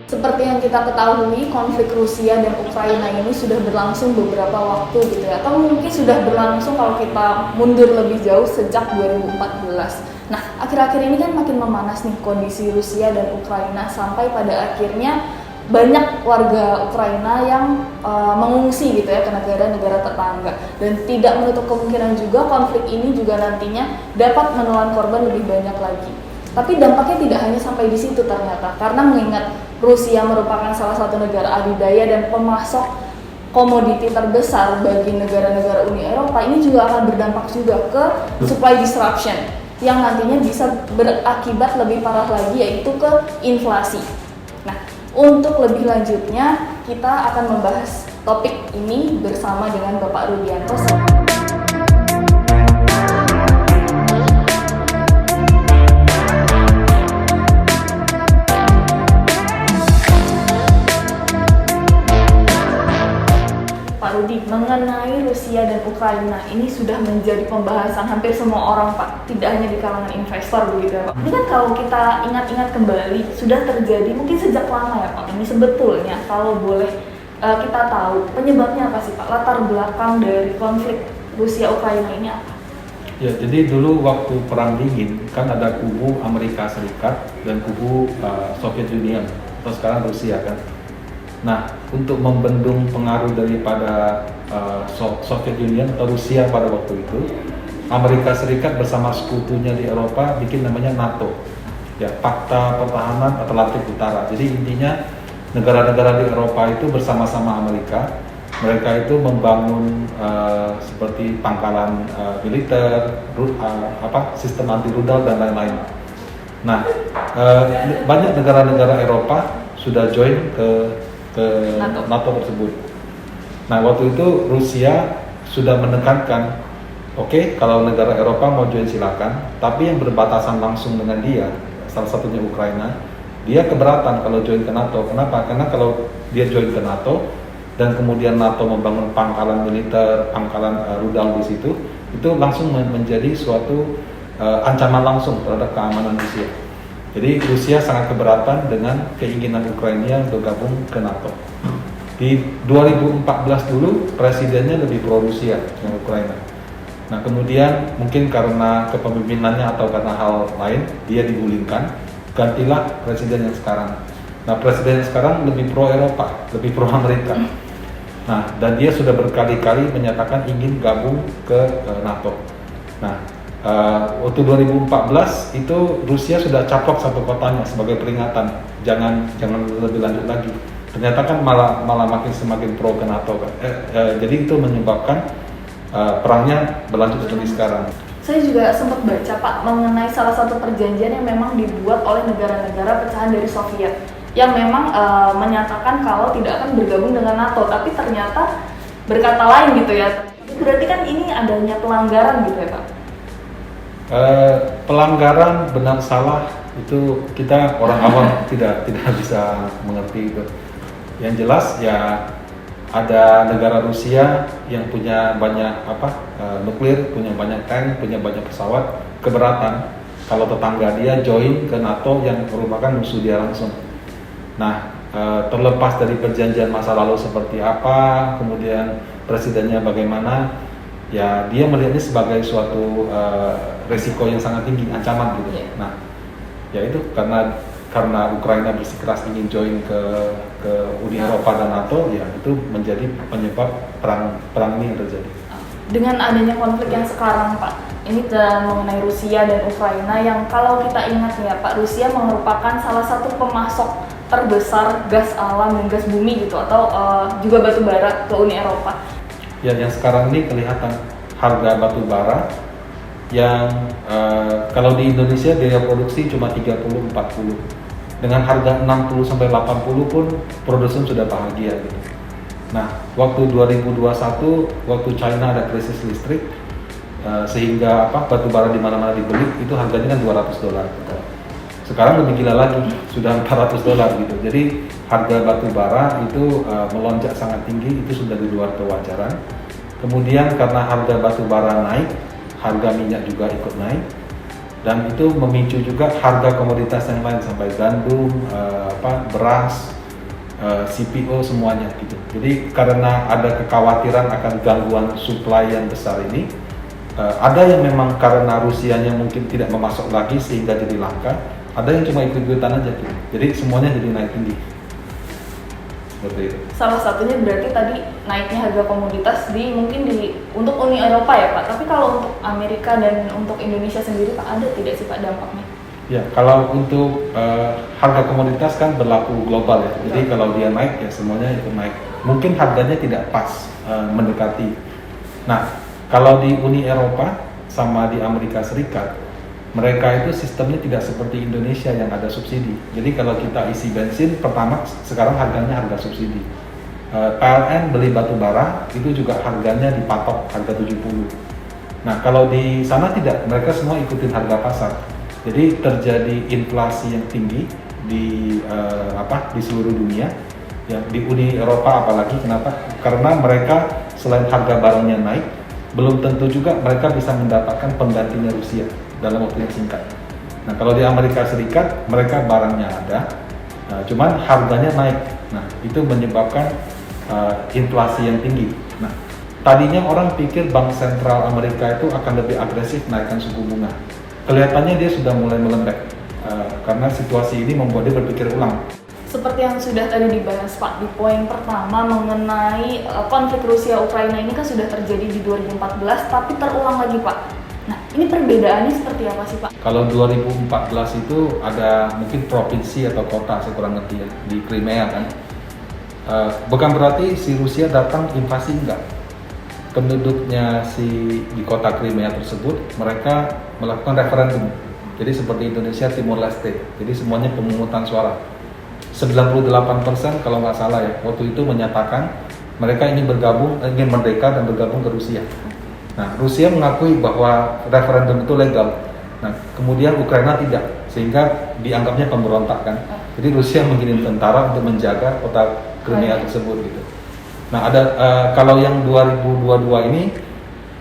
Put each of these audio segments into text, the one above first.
Seperti yang kita ketahui, konflik Rusia dan Ukraina ini sudah berlangsung beberapa waktu gitu ya, atau mungkin sudah berlangsung kalau kita mundur lebih jauh sejak 2014. Nah, akhir-akhir ini kan makin memanas nih kondisi Rusia dan Ukraina sampai pada akhirnya banyak warga Ukraina yang mengungsi gitu ya ke negara-negara tetangga, dan tidak menutup kemungkinan juga konflik ini juga nantinya dapat menelan korban lebih banyak lagi. Tapi dampaknya tidak hanya sampai di situ ternyata, karena mengingat Rusia merupakan salah satu negara adidaya dan pemasok komoditi terbesar bagi negara-negara Uni Eropa, ini juga akan berdampak juga ke supply disruption yang nantinya bisa berakibat lebih parah lagi, yaitu ke inflasi. Nah, untuk lebih lanjutnya kita akan membahas topik ini bersama dengan Bapak Rudianto. Rudi, mengenai Rusia dan Ukraina ini sudah menjadi pembahasan hampir semua orang, Pak, tidak hanya di kalangan investor begitu ya, Pak. Ini kan kalau kita ingat-ingat kembali sudah terjadi mungkin sejak lama ya, Pak. Ini sebetulnya kalau boleh kita tahu penyebabnya apa sih, Pak? Latar belakang dari konflik Rusia Ukraina ini apa? Ya, jadi dulu waktu Perang Dingin kan ada kubu Amerika Serikat dan kubu Soviet Union atau sekarang Rusia kan. Nah, untuk membendung pengaruh daripada Soviet Union atau Rusia pada waktu itu, Amerika Serikat bersama sekutunya di Eropa bikin namanya NATO, ya, Pakta Pertahanan Atlantik Utara. Jadi intinya negara-negara di Eropa itu bersama-sama Amerika, mereka itu membangun seperti pangkalan militer, sistem anti rudal dan lain-lain. Nah, banyak negara-negara Eropa sudah join ke NATO tersebut. Nah, waktu itu Rusia sudah menekankan, oke, kalau negara Eropa mau join silakan, tapi yang berbatasan langsung dengan dia, salah satunya Ukraina, dia keberatan kalau join ke NATO. Kenapa? Karena kalau dia join ke NATO dan kemudian NATO membangun pangkalan militer, pangkalan rudal di situ, itu langsung menjadi suatu ancaman langsung terhadap keamanan Rusia. Jadi Rusia sangat keberatan dengan keinginan Ukraina untuk gabung ke NATO. Di 2014 dulu presidennya lebih pro Rusia dengan Ukraina. Nah, kemudian mungkin karena kepemimpinannya atau karena hal lain dia digulingkan, gantilah presiden yang sekarang. Nah, presiden yang sekarang lebih pro Eropa, lebih pro Amerika. Nah, dan dia sudah berkali-kali menyatakan ingin gabung ke NATO. Nah, waktu 2014 itu Rusia sudah caplok satu kotanya sebagai peringatan, jangan lebih lanjut lagi. Ternyata kan malah semakin pro ke NATO kan. Jadi itu menyebabkan perangnya berlanjut seperti sekarang. Saya juga sempat baca, Pak, mengenai salah satu perjanjian yang memang dibuat oleh negara-negara pecahan dari Soviet, yang memang menyatakan kalau tidak akan bergabung dengan NATO, tapi ternyata berkata lain gitu ya. Berarti kan ini adanya pelanggaran gitu ya, Pak? Pelanggaran benar salah itu kita orang awam tidak bisa mengerti itu. Yang jelas ya ada negara Rusia yang punya banyak nuklir, punya banyak tank, punya banyak pesawat, keberatan kalau tetangga dia join ke NATO yang merupakan musuh dia langsung. Nah, terlepas dari perjanjian masa lalu seperti apa, kemudian presidennya bagaimana, ya dia melihatnya sebagai suatu resiko yang sangat tinggi, ancaman gitu. Nah, ya itu karena Ukraina bersikeras ingin join ke Uni Eropa dan NATO, ya itu menjadi penyebab perang ini yang terjadi. Dengan adanya konflik yang sekarang, Pak, ini mengenai Rusia dan Ukraina, yang kalau kita ingat ya, Pak, Rusia merupakan salah satu pemasok terbesar gas alam dan gas bumi gitu, atau juga batu bara ke Uni Eropa. Ya, yang sekarang ini kelihatan harga batu bara yang kalau di Indonesia biaya produksi cuma 30-40. Dengan harga 60-80 pun produsen sudah bahagia gitu. Nah, waktu 2021 waktu China ada krisis listrik, sehingga batu bara di mana-mana dibeli itu harganya kan $200 gitu. Sekarang lebih gila lagi, sudah $400 gitu. Jadi harga batu bara itu melonjak sangat tinggi, itu sudah di luar kewajaran. Kemudian karena harga batu bara naik, harga minyak juga ikut naik, dan itu memicu juga harga komoditas yang lain sampai gandum, beras, CPO semuanya gitu. Jadi karena ada kekhawatiran akan gangguan supply yang besar ini, ada yang memang karena Rusianya mungkin tidak memasok lagi sehingga jadi langka, ada yang cuma ikut-ikutan aja gitu. Jadi semuanya jadi naik tinggi. Seperti itu. Salah satunya berarti tadi naiknya harga komoditas untuk Uni Eropa ya Pak. Tapi kalau untuk Amerika dan untuk Indonesia sendiri Pak, ada tidak sih Pak dampaknya? Ya, kalau untuk harga komoditas kan berlaku global ya. Jadi kalau dia naik ya semuanya ikut naik. Mungkin harganya tidak pas mendekati. Nah, kalau di Uni Eropa sama di Amerika Serikat, mereka itu sistemnya tidak seperti Indonesia yang ada subsidi. Jadi kalau kita isi bensin, Pertamax sekarang harganya harga subsidi. PLN beli batu bara itu juga harganya dipatok harga 70. Nah, kalau di sana tidak, mereka semua ikutin harga pasar. Jadi terjadi inflasi yang tinggi di seluruh dunia. Ya, di Uni Eropa apalagi, kenapa? Karena mereka selain harga barangnya naik, belum tentu juga mereka bisa mendapatkan penggantinya Rusia dalam waktu yang singkat. Nah, kalau di Amerika Serikat mereka barangnya ada, cuman harganya naik. Nah, itu menyebabkan inflasi yang tinggi. Nah, tadinya orang pikir Bank Sentral Amerika itu akan lebih agresif naikkan suku bunga. Kelihatannya dia sudah mulai melembek karena situasi ini membuat dia berpikir ulang. Seperti yang sudah tadi dibahas Pak, di poin pertama mengenai konflik Rusia-Ukraina ini kan sudah terjadi di 2014, tapi terulang lagi Pak. Nah, ini perbedaannya seperti apa sih Pak? Kalau 2014 itu ada mungkin provinsi atau kota, saya kurang ngerti ya, di Crimea kan. Bukan berarti si Rusia datang invasi, enggak. Penduduknya di kota Crimea tersebut, mereka melakukan referendum. Jadi seperti Indonesia Timor Leste, jadi semuanya pemungutan suara. 98% kalau nggak salah ya, waktu itu menyatakan mereka ingin merdeka dan bergabung ke Rusia. Nah, Rusia mengakui bahwa referendum itu legal. Nah, kemudian Ukraina tidak, sehingga dianggapnya pemberontak kan. Jadi Rusia mengirim tentara untuk menjaga kota Crimea tersebut gitu. Nah, kalau yang 2022 ini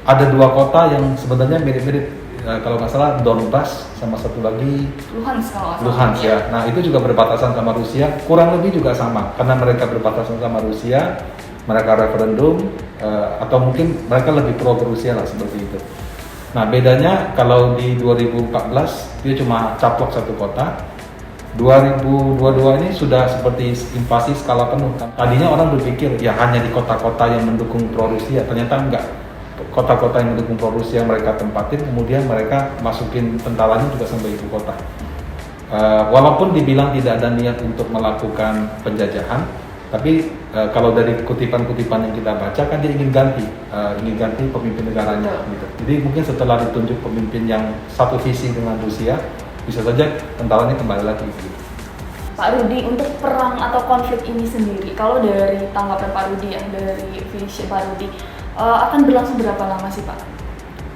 ada dua kota yang sebenarnya mirip-mirip, kalau nggak salah Donbas sama satu lagi Luhansk ya. Nah, itu juga berbatasan sama Rusia, kurang lebih juga sama karena mereka berbatasan sama Rusia, mereka referendum atau mungkin mereka lebih pro ke Rusia lah seperti itu. Nah, bedanya kalau di 2014 dia cuma caplok satu kota. 2022 ini sudah seperti invasi skala penuh. Tadinya orang berpikir ya hanya di kota-kota yang mendukung pro Rusia, ternyata enggak. Kota-kota yang mendukung pro Rusia mereka tempatin, kemudian mereka masukin tentaranya juga sampai ibu kota. Walaupun dibilang tidak ada niat untuk melakukan penjajahan, tapi kalau dari kutipan-kutipan yang kita baca kan dia ingin ganti pemimpin negaranya gitu. Jadi mungkin setelah ditunjuk pemimpin yang satu visi dengan Rusia, bisa saja tentaranya kembali lagi gitu. Pak Rudi, untuk perang atau konflik ini sendiri, kalau dari tanggapan Pak Rudi ya, dari visi Pak Rudi, akan berlangsung berapa lama sih Pak?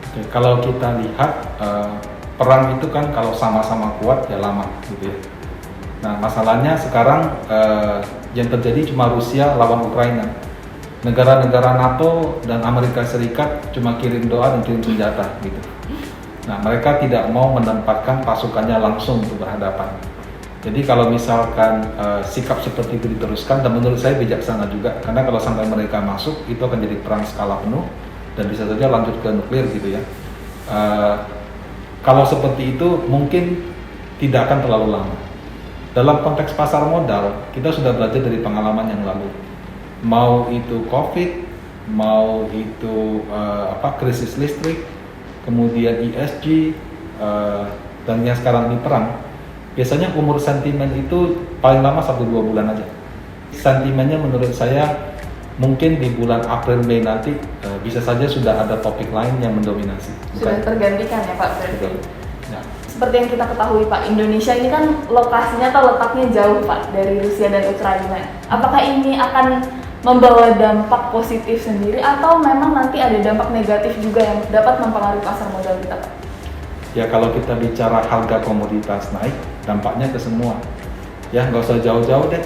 Oke, kalau kita lihat perang itu kan kalau sama-sama kuat ya lama gitu ya. Nah, masalahnya sekarang yang terjadi cuma Rusia lawan Ukraina. Negara-negara NATO dan Amerika Serikat cuma kirim doa dan kirim senjata gitu. Nah, mereka tidak mau menempatkan pasukannya langsung untuk berhadapan. Jadi kalau misalkan sikap seperti itu diteruskan, dan menurut saya bijaksana juga, karena kalau sampai mereka masuk, itu akan jadi perang skala penuh, dan bisa saja lanjut ke nuklir gitu ya. Kalau seperti itu mungkin tidak akan terlalu lama. Dalam konteks pasar modal, kita sudah belajar dari pengalaman yang lalu. Mau itu COVID, mau itu krisis listrik, kemudian ESG, dan yang sekarang ini perang, biasanya umur sentimen itu paling lama 1-2 bulan aja. Sentimennya menurut saya mungkin di bulan April Mei nanti bisa saja sudah ada topik lain yang mendominasi. Sudah tergantikan ya Pak berarti. Betul. Ya. Seperti yang kita ketahui Pak, Indonesia ini kan lokasinya atau letaknya jauh Pak dari Rusia dan Ukraina. Apakah ini akan membawa dampak positif sendiri atau memang nanti ada dampak negatif juga yang dapat mempengaruhi pasar modal kita Pak? Ya, kalau kita bicara harga komoditas naik, dampaknya ke semua. Ya, nggak usah jauh-jauh deh,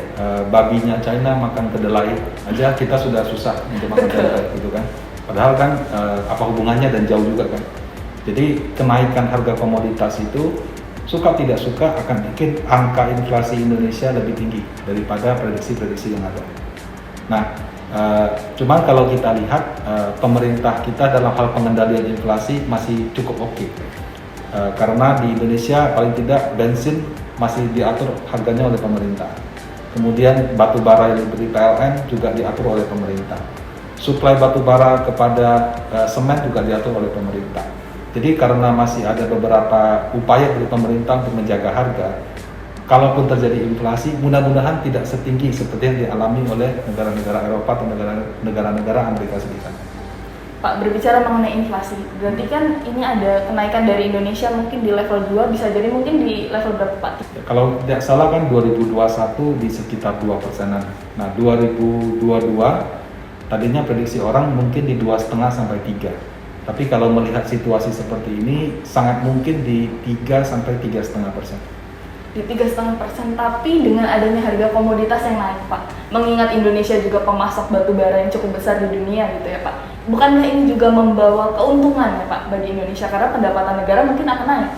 babinya China makan kedelai aja kita sudah susah untuk makan kedelai gitu kan. Padahal kan apa hubungannya dan jauh juga kan. Jadi kenaikan harga komoditas itu suka tidak suka akan bikin angka inflasi Indonesia lebih tinggi daripada prediksi-prediksi yang ada. Nah, cuman kalau kita lihat pemerintah kita dalam hal pengendalian inflasi masih cukup oke. Karena di Indonesia paling tidak bensin masih diatur harganya oleh pemerintah. Kemudian batu bara yang diberi PLN juga diatur oleh pemerintah. Suplai batu bara kepada semen juga diatur oleh pemerintah. Jadi karena masih ada beberapa upaya dari pemerintah untuk menjaga harga, kalaupun terjadi inflasi, mudah-mudahan tidak setinggi seperti yang dialami oleh negara-negara Eropa atau negara-negara Amerika Serikat. Pak, berbicara mengenai inflasi, berarti kan ini ada kenaikan dari Indonesia mungkin di level 2, bisa jadi mungkin di level berapa Pak? Ya, kalau tidak salah kan 2021 di sekitar 2%-an. Nah 2022 tadinya prediksi orang mungkin di 2,5 sampai 3. Tapi kalau melihat situasi seperti ini, sangat mungkin di 3 sampai 3,5%. Di 3,5%, tapi dengan adanya harga komoditas yang naik Pak, mengingat Indonesia juga pemasok batu bara yang cukup besar di dunia gitu ya Pak, bukankah ini juga membawa keuntungan ya Pak bagi Indonesia karena pendapatan negara mungkin akan naik?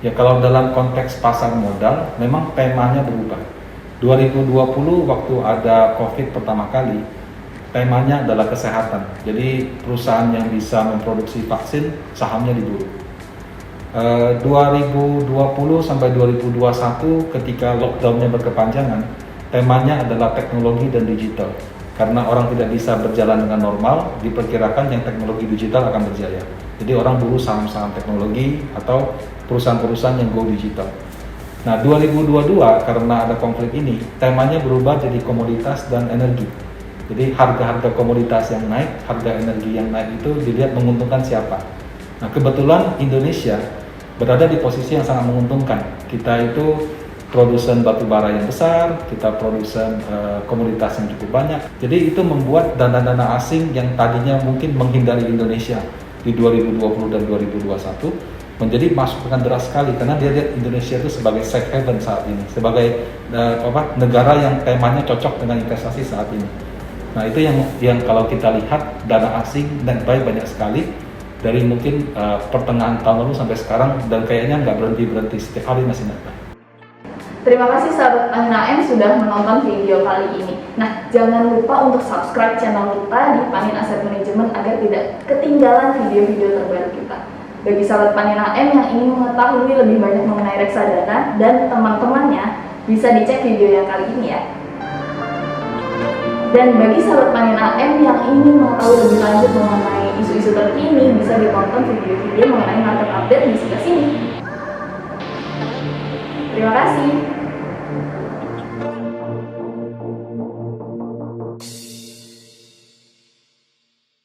Ya kalau dalam konteks pasar modal, memang temanya berubah. 2020 waktu ada COVID pertama kali, temanya adalah kesehatan. Jadi perusahaan yang bisa memproduksi vaksin sahamnya diburu. 2020 sampai 2021 ketika lockdownnya berkepanjangan, temanya adalah teknologi dan digital. Karena orang tidak bisa berjalan dengan normal, diperkirakan yang teknologi digital akan berjaya. Jadi orang buru saham-saham teknologi atau perusahaan-perusahaan yang go digital. Nah 2022 karena ada konflik ini, temanya berubah jadi komoditas dan energi. Jadi harga-harga komoditas yang naik, harga energi yang naik itu dilihat menguntungkan siapa. Nah kebetulan Indonesia berada di posisi yang sangat menguntungkan. Kita itu produsen batu bara yang besar, kita produsen komoditas yang cukup banyak. Jadi itu membuat dana-dana asing yang tadinya mungkin menghindari Indonesia di 2020 dan 2021 menjadi masuk dengan deras sekali karena dia lihat Indonesia itu sebagai safe haven saat ini, sebagai negara yang temanya cocok dengan investasi saat ini. Nah itu yang kalau kita lihat dana asing dan banyak sekali dari mungkin pertengahan tahun lalu sampai sekarang dan kayaknya nggak berhenti setiap hari masih naik. Terima kasih sahabat Panin AM sudah menonton video kali ini. Nah jangan lupa untuk subscribe channel kita di Panin Asset Management agar tidak ketinggalan video-video terbaru kita. Bagi sahabat Panin AM yang ingin mengetahui lebih banyak mengenai reksadana dan teman-temannya, bisa dicek video yang kali ini ya. Dan bagi sahabat Panin AM yang ingin mengetahui lebih lanjut mengenai isu-isu terkini, bisa ditonton video-video mengenai market update di sebelah sini. Terima kasih.